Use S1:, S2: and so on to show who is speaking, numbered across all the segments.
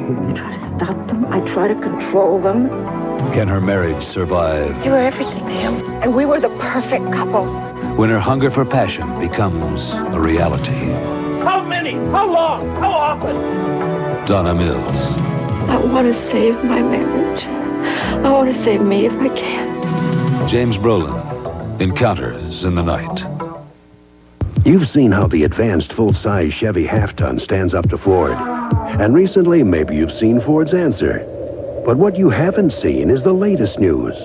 S1: I try to stop them. I try to control them.
S2: Can her marriage survive
S3: You were everything to him. And we were the perfect couple.
S2: when her hunger for passion becomes a reality?
S4: How many? How long? How often?
S2: Donna Mills.
S1: I want to save my marriage. I want to save me if I can.
S2: James Brolin. Encounters in the Night.
S5: You've seen how the advanced full-size Chevy half-ton stands up to Ford. And recently, maybe you've seen Ford's answer. But what you haven't seen is the latest news.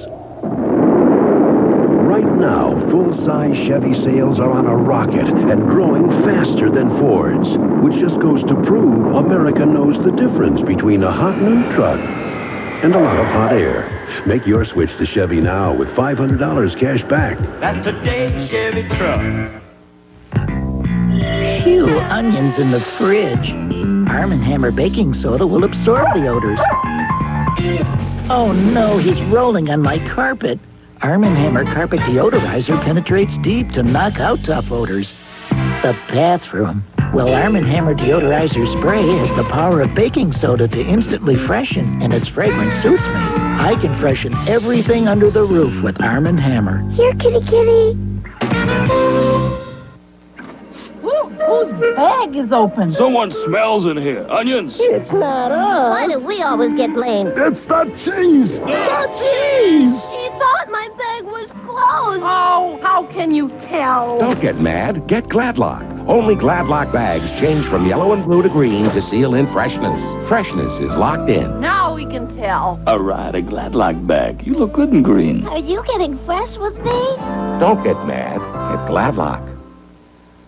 S5: Right now, full-size Chevy sales are on a rocket and growing faster than Ford's, which just goes to prove America knows the difference between a hot new truck and a lot of hot air. Make your switch to Chevy now with $500 cash back.
S4: That's today's Chevy truck.
S6: Phew, onions in the fridge. Arm & Hammer baking soda will absorb the odors. Oh no, he's rolling on my carpet. Arm & Hammer carpet deodorizer penetrates deep to knock out tough odors. The bathroom. Well, Arm & Hammer deodorizer spray has the power of baking soda to instantly freshen, and its fragrance suits me. I can freshen everything under the roof with Arm & Hammer.
S3: Here, kitty, kitty.
S7: Whose bag is open?
S4: Someone smells in here. Onions.
S6: It's not us.
S3: Why do we always get blamed?
S5: It's the cheese!
S6: The cheese!
S3: She thought my bag was closed.
S7: Oh, how can you tell?
S8: Don't get mad. Get Gladlock. Only Gladlock bags change from yellow and blue to green to seal in freshness. Freshness is locked in.
S7: Now we can tell.
S4: All right, a Gladlock bag. You look good in green.
S3: Are you getting fresh with me?
S8: Don't get mad. Get Gladlock.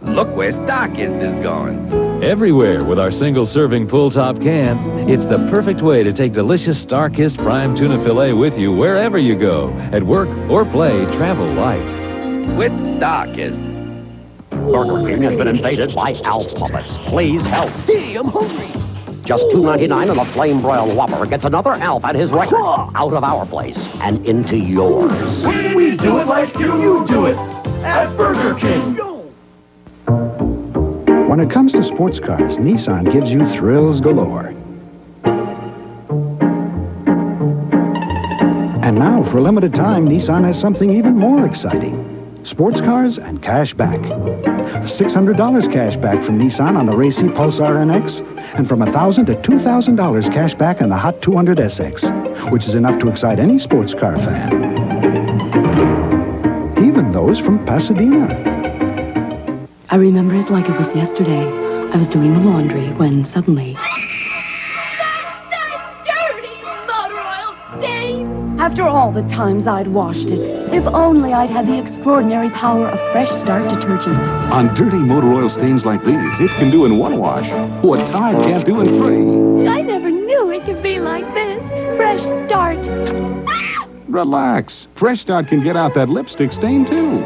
S9: Look where Star-Kist is going.
S2: Everywhere with our single-serving pull-top can. It's the perfect way to take delicious Star-Kist prime tuna fillet with you wherever you go. At work or play, travel light.
S9: With Star-Kist.
S10: Burger King has been invaded by Alf puppets. Please help.
S6: Hey, I'm hungry.
S10: Just $2.99 and a flame broiled Whopper gets another Alf at his record. Out of our place and into yours.
S4: We do it like you do it. At Burger King.
S11: When it comes to sports cars, Nissan gives you thrills galore. And now, for a limited time, Nissan has something even more exciting. Sports cars and cash back. $600 cash back from Nissan on the Racy Pulsar NX, and from $1,000 to $2,000 cash back on the Hot 200 SX, which is enough to excite any sports car fan. Even those from Pasadena.
S12: I remember it like it was yesterday. I was doing the laundry when suddenly...
S7: That dirty motor oil stain! After all the times I'd washed it, if only I'd had the extraordinary power of Fresh Start detergent.
S8: On dirty motor oil stains like these, it can do in one wash what Tide can't do in three.
S7: I never knew it could be like this. Fresh Start.
S8: Relax. Fresh Start can get out that lipstick stain, too.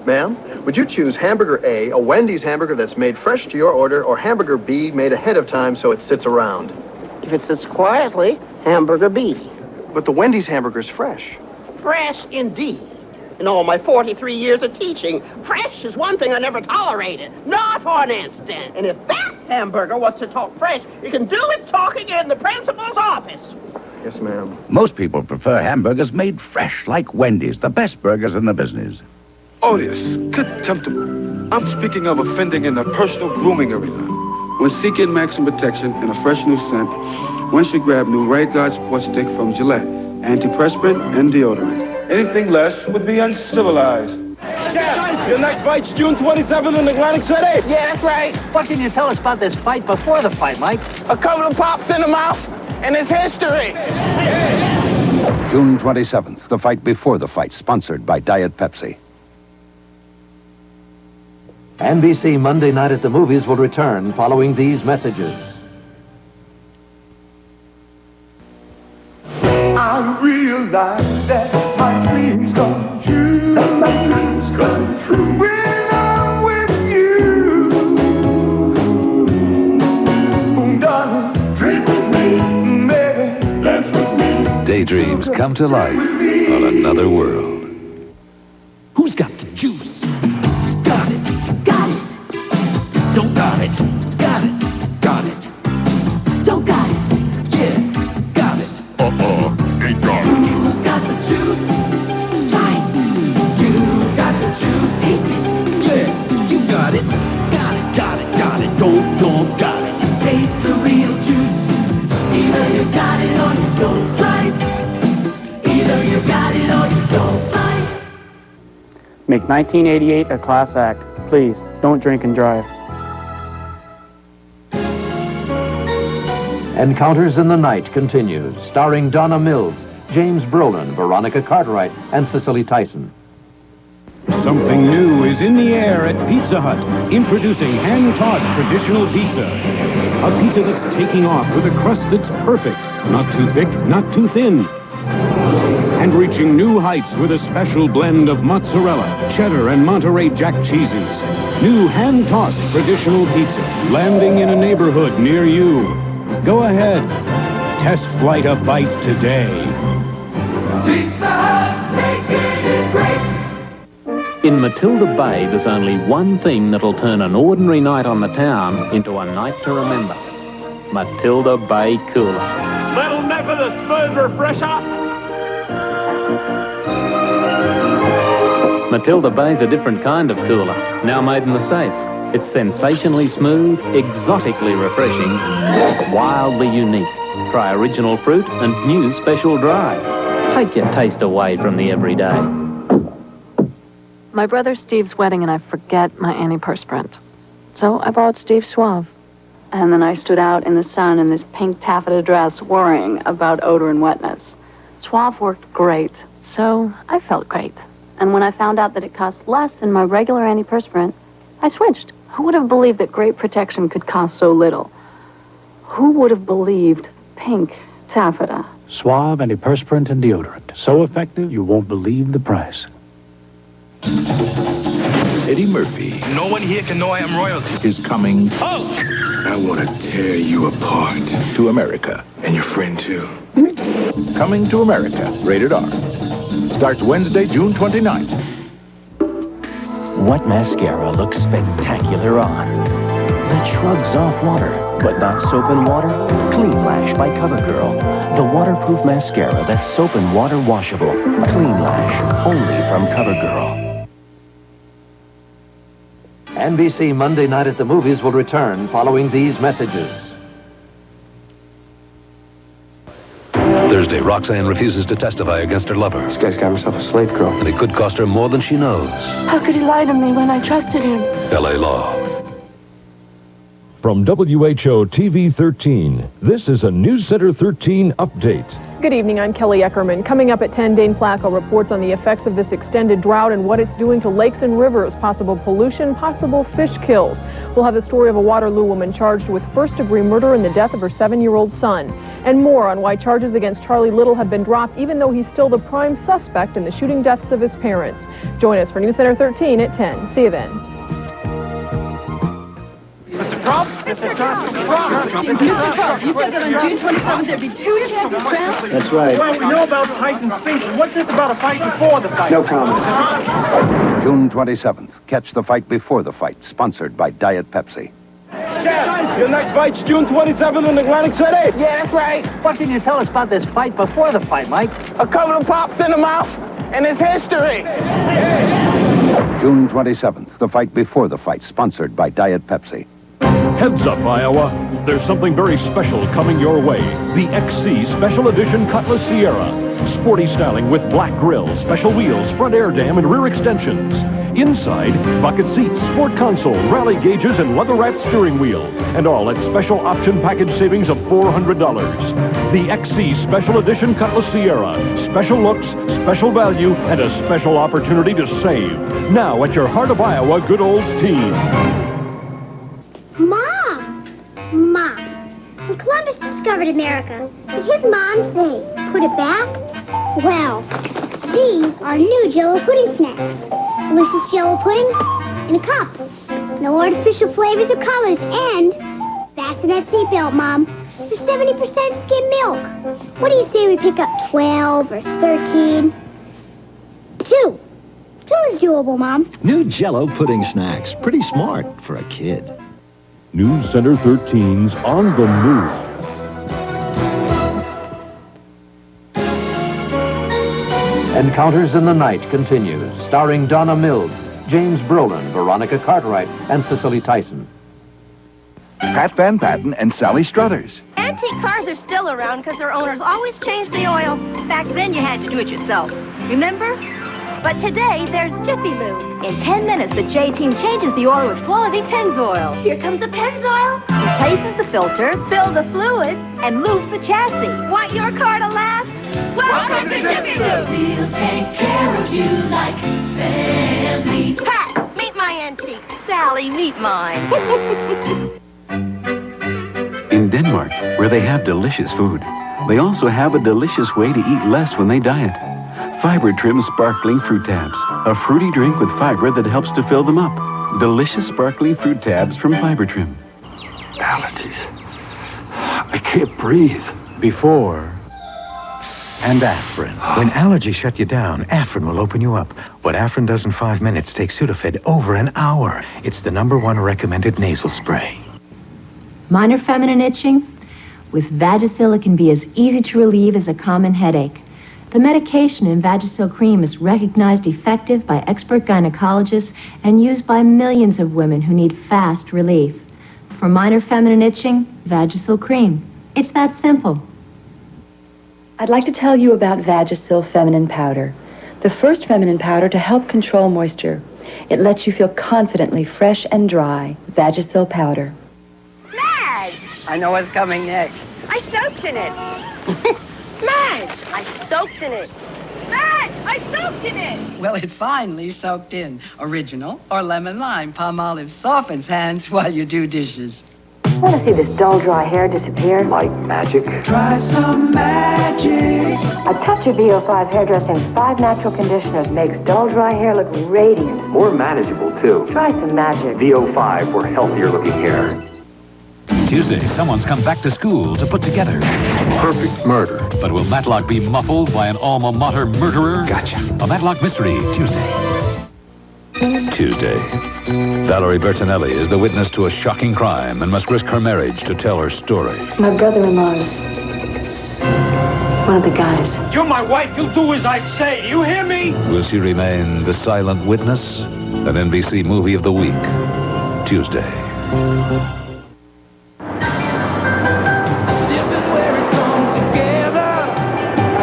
S13: Ma'am, would you choose hamburger A, a Wendy's hamburger that's made fresh to your order, or hamburger B, made ahead of time so it sits around?
S6: If it sits quietly, hamburger B.
S13: But the Wendy's hamburger's fresh.
S6: Fresh indeed. In all my 43 years of teaching, fresh is one thing I never tolerated. Not for an instant. And if that hamburger was to talk fresh, it can do its talking in the principal's office.
S13: Yes, ma'am.
S9: Most people prefer hamburgers made fresh, like Wendy's, the best burgers in the business.
S14: Odious, contemptible. I'm speaking of offending in the personal grooming arena. When seeking maximum protection and a fresh new scent, one should grab new Right Guard Sports Stick from Gillette, antiperspirant and deodorant. Anything less would be uncivilized.
S4: Tyson, your next fight's June 27th in Atlantic City.
S6: Yeah, that's right. What can you tell us about this fight before the fight, Mike?
S4: A couple of pops in the mouth, and it's history.
S15: June 27th, the fight before the fight, sponsored by Diet Pepsi.
S16: NBC Monday Night at the Movies will return following these messages.
S4: I realize that my dreams come true. That my dreams come true. When I'm with you. Boom, darling, drink with me. Baby, dance with me.
S2: Daydreams come to life on another world.
S6: Who's got the juice? Got it. Got it. Don't got it. Got it.
S17: you don't got it. Taste the real juice. Either you got it or you don't slice. Either you got it or you don't slice.
S18: Make 1988 a class act. Please, don't drink and drive.
S16: Encounters in the Night continues, starring Donna Mills, James Brolin, Veronica Cartwright, and Cicely Tyson.
S19: Something new is in the air at Pizza Hut. Introducing hand-tossed traditional pizza. A pizza that's taking off with a crust that's perfect. Not too thick, not too thin. And reaching new heights with a special blend of mozzarella, cheddar, and Monterey Jack cheeses. New hand-tossed traditional pizza, landing in a neighborhood near you. Go ahead, test flight a bite today.
S17: Pizza Hut, bacon is great.
S20: In Matilda Bay, there's only one thing that'll turn an ordinary night on the town into a night to remember. Matilda Bay Cooler.
S21: Little nip of the smooth refresher.
S20: Matilda Bay's a different kind of cooler, now made in the States. It's sensationally smooth, exotically refreshing, wildly unique. Try original fruit and new special dry. Take your taste away from the everyday.
S1: My brother Steve's wedding, and I forget my antiperspirant. So I borrowed Steve's Suave. And then I stood out in the sun in this pink taffeta dress, worrying about odor and wetness. Suave worked great, so I felt great. And when I found out that it cost less than my regular antiperspirant, I switched. Who would have believed that great protection could cost so little? Who would have believed pink taffeta?
S11: Suave antiperspirant and deodorant. So effective, you won't believe the price.
S22: Eddie Murphy.
S23: No one here can know I am royalty.
S22: Is coming.
S23: Oh!
S22: I want to tear you apart. To America.
S23: And your friend, too.
S22: Coming to America. Rated R. Starts Wednesday, June 29th.
S24: What mascara looks spectacular on? That shrugs off water, but not soap and water? Clean Lash by CoverGirl. The waterproof mascara that's soap and water washable. Clean Lash, only from CoverGirl.
S16: NBC Monday Night at the Movies will return following these messages.
S2: Thursday, Roxanne refuses to testify against her lover.
S18: This guy's got himself a slave girl.
S2: And it could cost her more than she knows.
S1: How could he lie to me when I trusted him?
S2: L.A. Law.
S25: From WHO TV 13, this is a News Center 13 update.
S26: Good evening, I'm Kelly Eckerman. Coming up at 10, Dane Flacco reports on the effects of this extended drought and what it's doing to lakes and rivers, possible pollution, possible fish kills. We'll have the story of a Waterloo woman charged with first-degree murder in the death of her 7-year-old son. And more on why charges against Charlie Little have been dropped, even though he's still the prime suspect in the shooting deaths of his parents. Join us for News Center 13 at 10. See you then.
S17: Mr. Trump? Mr. Trump?
S7: Mr. Trump, you said that on June 27th there'd be 2 champions crowned?
S11: That's right.
S18: Well, we know about Tyson's speech. What's this about a fight before the fight?
S11: No comment.
S15: June 27th. Catch the fight before the fight. Sponsored by Diet Pepsi.
S18: Chad, your next fight's June 27th in Atlantic City.
S6: Yeah, that's right. What can you tell us about this fight before the fight, Mike?
S18: A couple of pops in the mouth, and it's history.
S15: June 27th. The fight before the fight. Sponsored by Diet Pepsi.
S25: Heads up, Iowa. There's something very special coming your way. The XC Special Edition Cutlass Sierra. Sporty styling with black grille, special wheels, front air dam, and rear extensions. Inside, bucket seats, sport console, rally gauges, and leather-wrapped steering wheel. And all at special option package savings of $400. The XC Special Edition Cutlass Sierra. Special looks, special value, and a special opportunity to save. Now at your Heart of Iowa Good Olds team.
S3: Mom, when Columbus discovered America, did his mom say, put it back? Well, these are new Jell-O pudding snacks. Delicious Jell-O pudding in a cup. No artificial flavors or colors, and fasten that seatbelt, Mom. There's 70% skim milk. What do you say we pick up 12 or 13? 2. 2 is doable, Mom.
S27: New Jell-O pudding snacks. Pretty smart for a kid.
S25: News Center 13's On the Move.
S16: Encounters in the Night continues, starring Donna Mills, James Brolin, Veronica Cartwright, and Cicely Tyson.
S22: Pat Van Patten and Sally Struthers.
S5: Antique cars are still around because their owners always change the oil. Back then, you had to do it yourself. Remember? But today, there's Jiffy Lube. In 10 minutes, the J-Team changes the oil with quality Pennzoil. Here comes the Pennzoil. Replaces the filter, fills the fluids, and lubes the chassis. Want your car to last? Welcome to Jiffy Lube.
S17: We'll take care of you like family.
S5: Pat, meet my antique. Sally, meet mine.
S8: In Denmark, where they have delicious food, they also have a delicious way to eat less when they diet. Fiber Trim Sparkling Fruit Tabs, a fruity drink with fiber that helps to fill them up. Delicious sparkling fruit tabs from Fiber Trim.
S9: Allergies. I can't breathe.
S10: Before and Afrin. When allergies shut you down, Afrin will open you up. What Afrin does in 5 minutes takes Sudafed over an hour. It's the #1 recommended nasal spray.
S12: Minor feminine itching? With Vagisil, it can be as easy to relieve as a common headache. The medication in Vagisil cream is recognized effective by expert gynecologists and used by millions of women who need fast relief. For minor feminine itching, Vagisil cream. It's that simple.
S13: I'd like to tell you about Vagisil Feminine Powder, the first feminine powder to help control moisture. It lets you feel confidently fresh and dry. Vagisil Powder.
S5: Madge!
S14: I know what's coming next.
S5: I soaked in it. Madge! I soaked in it. Madge! I soaked in it!
S14: Well, it finally soaked in. Original or lemon lime palm olive softens hands while you do dishes.
S13: Want to see this dull, dry hair disappear?
S9: Like magic?
S17: Try some magic.
S13: A touch of VO5 Hairdressing's 5 natural conditioners makes dull, dry hair look radiant.
S9: More manageable, too.
S13: Try some magic.
S9: VO5 for healthier looking hair.
S2: Tuesday, someone's come back to school to put together
S9: Perfect murder.
S2: But will Matlock be muffled by an alma mater murderer?
S9: Gotcha.
S2: A Matlock mystery, Tuesday. Valerie Bertinelli is the witness to a shocking crime and must risk her marriage to tell her story.
S1: My brother-in-law's one of the guys.
S21: You're my wife. You'll do as I say. You hear me?
S2: Will she remain the silent witness? An NBC movie of the week, Tuesday.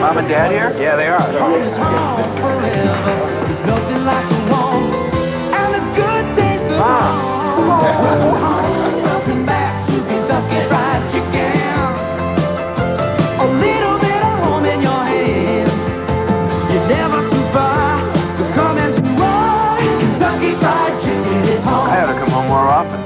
S21: Mom and Dad here? Yeah, they are.
S17: There's nothing like a warm and a good taste of home. Welcome back to Kentucky Fried Chicken. A little bit of home in your hand. You're never too far, so come as you are. Kentucky Fried Chicken is home.
S21: I ought to come home more often.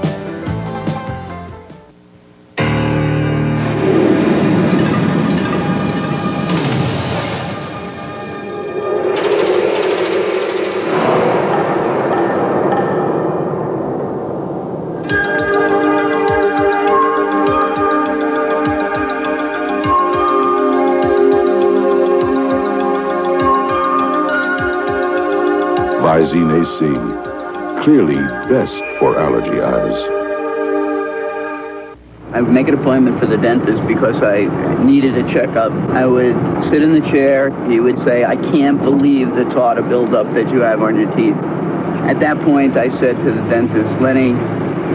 S22: Visine AC. Clearly best for allergy eyes.
S28: I would make an appointment for the dentist because I needed a checkup. I would sit in the chair. He would say, I can't believe the tartar buildup that you have on your teeth. At that point, I said to the dentist, Lenny,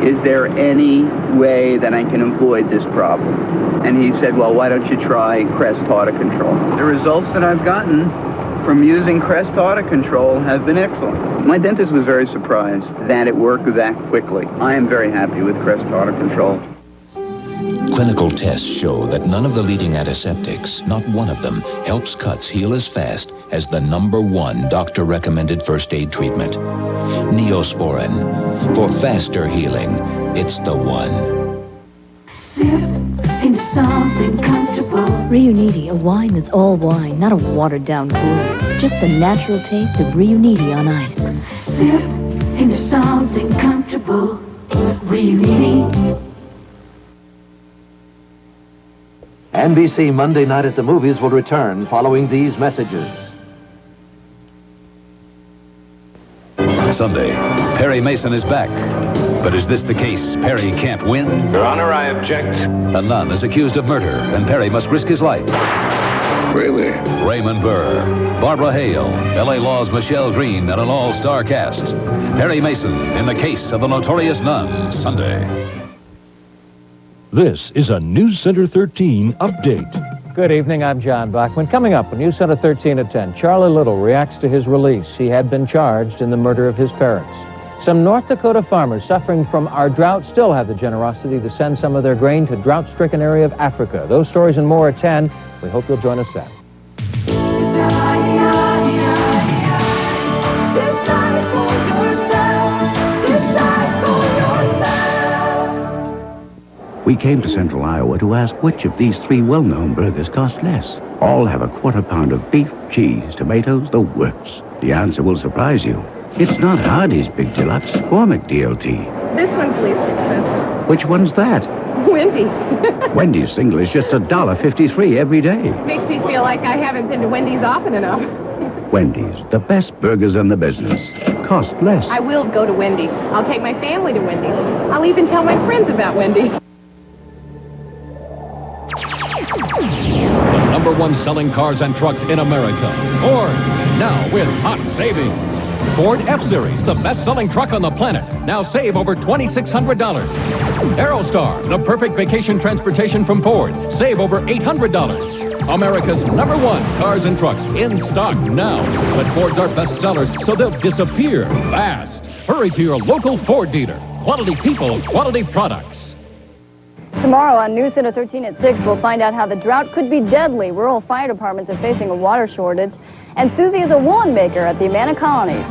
S28: is there any way that I can avoid this problem? And he said, well, why don't you try Crest Tartar Control? The results that I've gotten from using Crest Tartar Control have been excellent. My dentist was very surprised that it worked that quickly. I am very happy with Crest Tartar Control.
S29: Clinical tests show that none of the leading antiseptics, not one of them, helps cuts heal as fast as the #1 doctor-recommended first aid treatment. Neosporin. For faster healing, it's the one.
S12: Sip into something comfortable. Riuniti, a wine that's all wine, not a watered-down cooler. Just the natural taste of Riuniti on ice.
S17: Sip into something comfortable. Riuniti.
S16: NBC Monday Night at the Movies will return following these messages.
S2: Sunday, Perry Mason is back. But is this the case Perry can't win?
S21: Your Honor, I object.
S2: A nun is accused of murder, and Perry must risk his life.
S22: Really?
S2: Raymond Burr, Barbara Hale, L.A. Law's Michelle Green, and an all-star cast. Perry Mason in the case of the notorious nun, Sunday.
S25: This is a News Center 13 update.
S16: Good evening, I'm John Bachman. Coming up on News Center 13 at 10, Charlie Little reacts to his release. He had been charged in the murder of his parents. Some North Dakota farmers suffering from our drought still have the generosity to send some of their grain to drought-stricken area of Africa. Those stories and more at 10. We hope you'll join us then.
S4: We came to Central Iowa to ask which of these three well-known burgers cost less. All have a quarter pound of beef, cheese, tomatoes, the works. The answer will surprise you. It's not Hardee's Big Deluxe or McDLT.
S6: This one's least expensive.
S4: Which one's that?
S6: Wendy's.
S4: Wendy's single is just $1.53 every day.
S6: Makes me feel like I haven't been to Wendy's often enough.
S4: Wendy's, the best burgers in the business. Cost less.
S6: I will go to Wendy's. I'll take my family to Wendy's. I'll even tell my friends about Wendy's.
S25: The #1 selling cars and trucks in America. Ford, now with hot savings. Ford F-Series, the best-selling truck on the planet. Now save over $2,600. Aerostar, the perfect vacation transportation from Ford. Save over $800. America's #1 cars and trucks in stock now. But Fords are best sellers, so they'll disappear fast. Hurry to your local Ford dealer. Quality people, quality products.
S7: Tomorrow on News Center 13 at 6, we'll find out how the drought could be deadly. Rural fire departments are facing a water shortage. And Susie is a woolen maker at the Amana Colonies.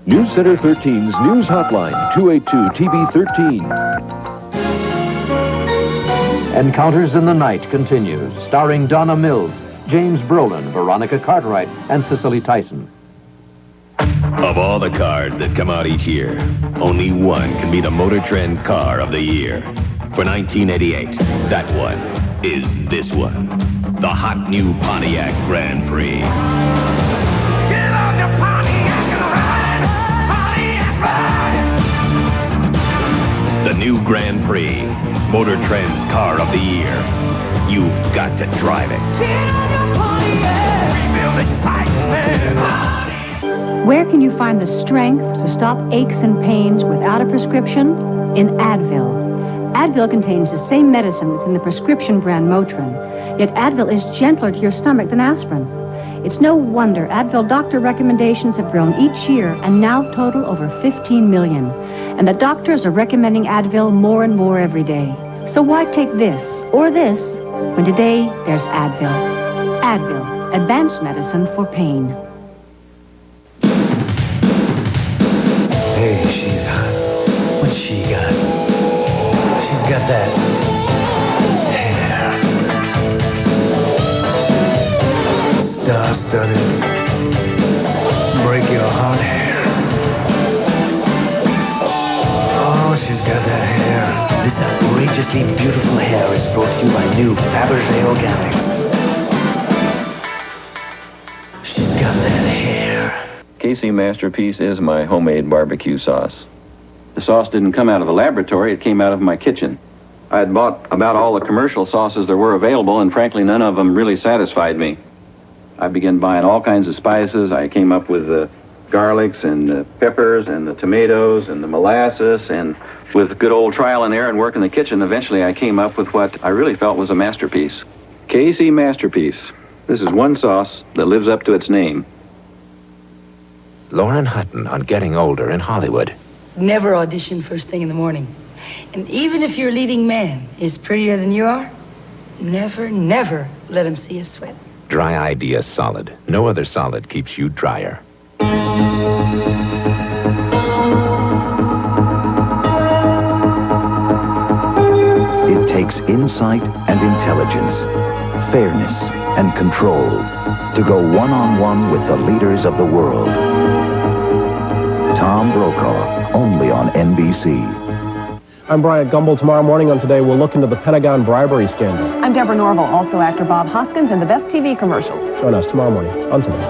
S25: News Center 13's News Hotline, 282-TB13.
S16: Encounters in the Night continues, starring Donna Mills, James Brolin, Veronica Cartwright, and Cicely Tyson.
S11: Of all the cars that come out each year, only one can be the Motor Trend Car of the Year. For 1988, that one is this one. The hot new Pontiac Grand Prix.
S17: Get on your Pontiac and ride! Pontiac ride!
S11: The new Grand Prix, Motor Trend's Car of the Year. You've got to drive it.
S17: Get on your Pontiac! We feel excitement!
S19: Where can you find the strength to stop aches and pains without a prescription? In Advil. Advil contains the same medicine that's in the prescription brand Motrin, yet Advil is gentler to your stomach than aspirin. It's no wonder Advil doctor recommendations have grown each year and now total over 15 million. And the doctors are recommending Advil more and more every day. So why take this or this when today there's Advil? Advil, advanced medicine for pain.
S20: Hey, she's hot. What's she got? She's got that hair. Star-studded, break your heart hair. Oh, she's got that hair. This outrageously beautiful hair is brought to you by new Fabergé Organics. She's got that hair.
S23: KC Masterpiece is my homemade barbecue sauce. The sauce didn't come out of the laboratory, it came out of my kitchen. I had bought about all the commercial sauces there were available, and frankly, none of them really satisfied me. I began buying all kinds of spices. I came up with the garlics and the peppers and the tomatoes and the molasses, and with good old trial and error and work in the kitchen, eventually I came up with what I really felt was a masterpiece. KC Masterpiece. This is one sauce that lives up to its name.
S24: Lauren Hutton on Getting Older in Hollywood.
S26: Never audition first thing in the morning. And even if your leading man is prettier than you are, never, never let him see you sweat.
S24: Dry Idea Solid. No other solid keeps you drier.
S30: It takes insight and intelligence, fairness and control to go one-on-one with the leaders of the world. Tom Brokaw, only on NBC.
S31: I'm Bryant Gumbel. Tomorrow morning on Today, we'll look into the Pentagon bribery scandal.
S32: I'm Deborah Norville, also actor Bob Hoskins in the best TV commercials.
S31: Join us tomorrow morning on Today.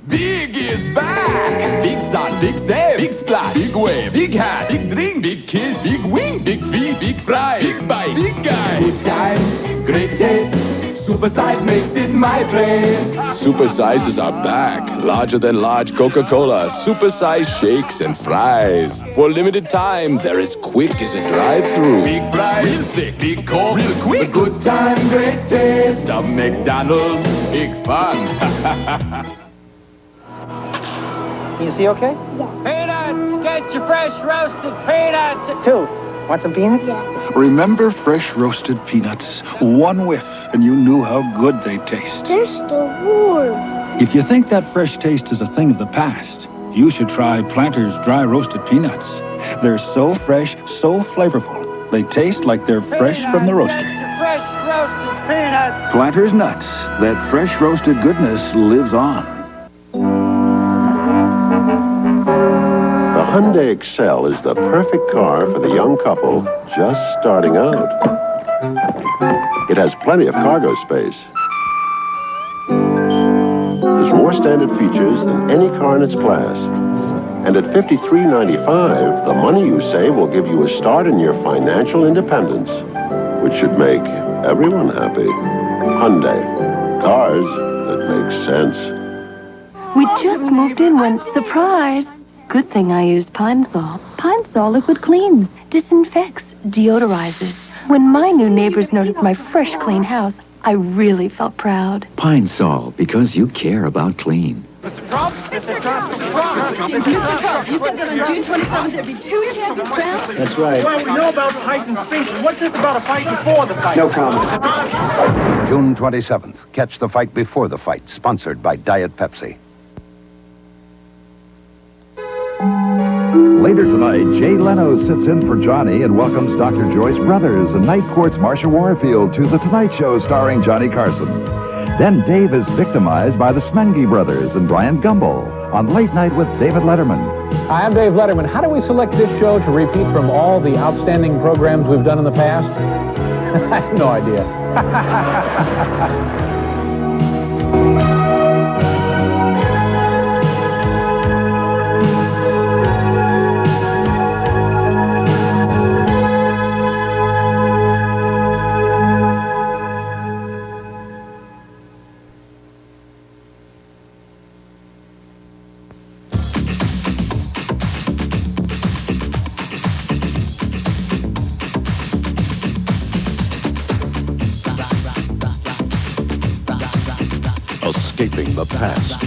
S33: Big is back! Big sun, big save, big splash, big wave, big hat, big drink, big kiss, big wing, big feet, big fries, big bite, big guy. Good time, great taste. Supersize makes it my place.
S24: Supersizes are back. Larger than large Coca-Cola. Supersize shakes and fries. For limited time, they're as quick as a drive-through.
S33: Big fries, real thick, big coke, real quick. The good time, great taste of McDonald's. Big fun.
S1: Can you see okay?
S21: Peanuts! Get your fresh roasted peanuts!
S1: 2. Want some peanuts?
S3: Remember fresh roasted peanuts? One whiff, and you knew how good they taste.
S5: They're still warm.
S3: If you think that fresh taste is a thing of the past, you should try Planters dry roasted peanuts. They're so fresh, so flavorful. They taste like they're fresh from the roaster.
S21: Fresh roasted peanuts!
S3: Planters nuts. That fresh roasted goodness lives on.
S8: The Hyundai Excel is the perfect car for the young couple just starting out. It has plenty of cargo space. There's more standard features than any car in its class. And at $53.95, the money you save will give you a start in your financial independence, which should make everyone happy. Hyundai. Cars that make sense.
S9: We just moved in when, surprise! Good thing I used Pine Sol. Pine Sol liquid cleans, disinfects, deodorizes. When my new neighbors noticed my fresh, clean house, I really felt proud.
S10: Pine Sol, because you care about clean.
S21: Mr. Trump! Mr. Trump! Mr. Trump!
S13: Mr. Trump, you said that on June 27th there'd be 2 champions crowned?
S3: That's right.
S21: Well, we know about Tyson's speech. What's this about a fight before the fight?
S3: No comment.
S4: June 27th, catch the fight before the fight, sponsored by Diet Pepsi.
S14: Later tonight, Jay Leno sits in for Johnny and welcomes Dr. Joyce Brothers and Night Court's Marsha Warfield to The Tonight Show starring Johnny Carson. Then Dave is victimized by the Smengi Brothers and Brian Gumbel on Late Night with David Letterman.
S16: Hi, I'm Dave Letterman. How do we select this show to repeat from all the outstanding programs we've done in the past? I have no idea.
S22: Escaping the past.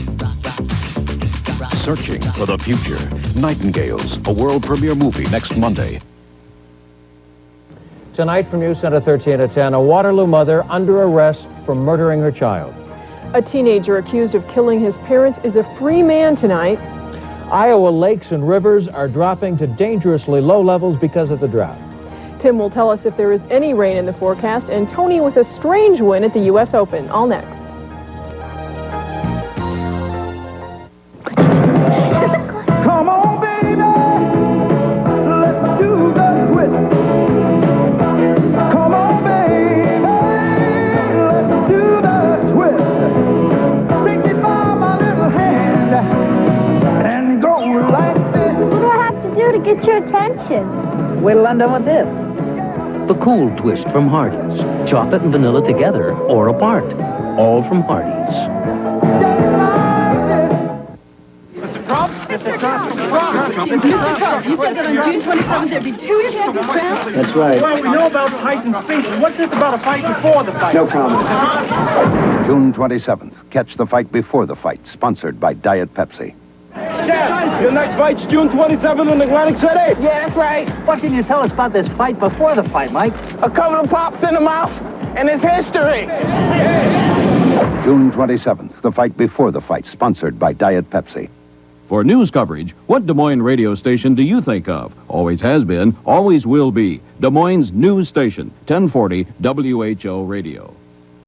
S22: Searching for the future. Nightingales, a world premiere movie next Monday.
S16: Tonight from News Center 13 at 10, a Waterloo mother under arrest for murdering her child.
S15: A teenager accused of killing his parents is a free man tonight.
S16: Iowa lakes and rivers are dropping to dangerously low levels because of the drought.
S15: Tim will tell us if there is any rain in the forecast, and Tony with a strange win at the U.S. Open. All next.
S17: Come on, baby, let's do the twist. Come on, baby, let's do the twist. Take me by my little hand and go like this.
S5: What do I have to do to get your attention?
S18: Wait till I'm done with this. The cool twist from Hardee's. Chocolate and vanilla together or apart. All from Hardee's.
S21: Mr. Trump!
S13: Mr. Trump, you said that on June 27th there'd be 2 champions crowned?
S3: That's right.
S21: Well, we know about Tyson's speech. What's this about a fight before the fight?
S3: No comment.
S4: June 27th, catch the fight before the fight, sponsored by Diet Pepsi.
S17: Chad, your next fight's June 27th in Atlantic City.
S18: Yeah, that's right. What can you tell us about this fight before the fight, Mike?
S21: A couple of pops in the mouth, and it's history.
S4: June 27th, the fight before the fight, sponsored by Diet Pepsi.
S25: For news coverage, what Des Moines radio station do you think of? Always has been, always will be. Des Moines News Station, 1040 WHO Radio.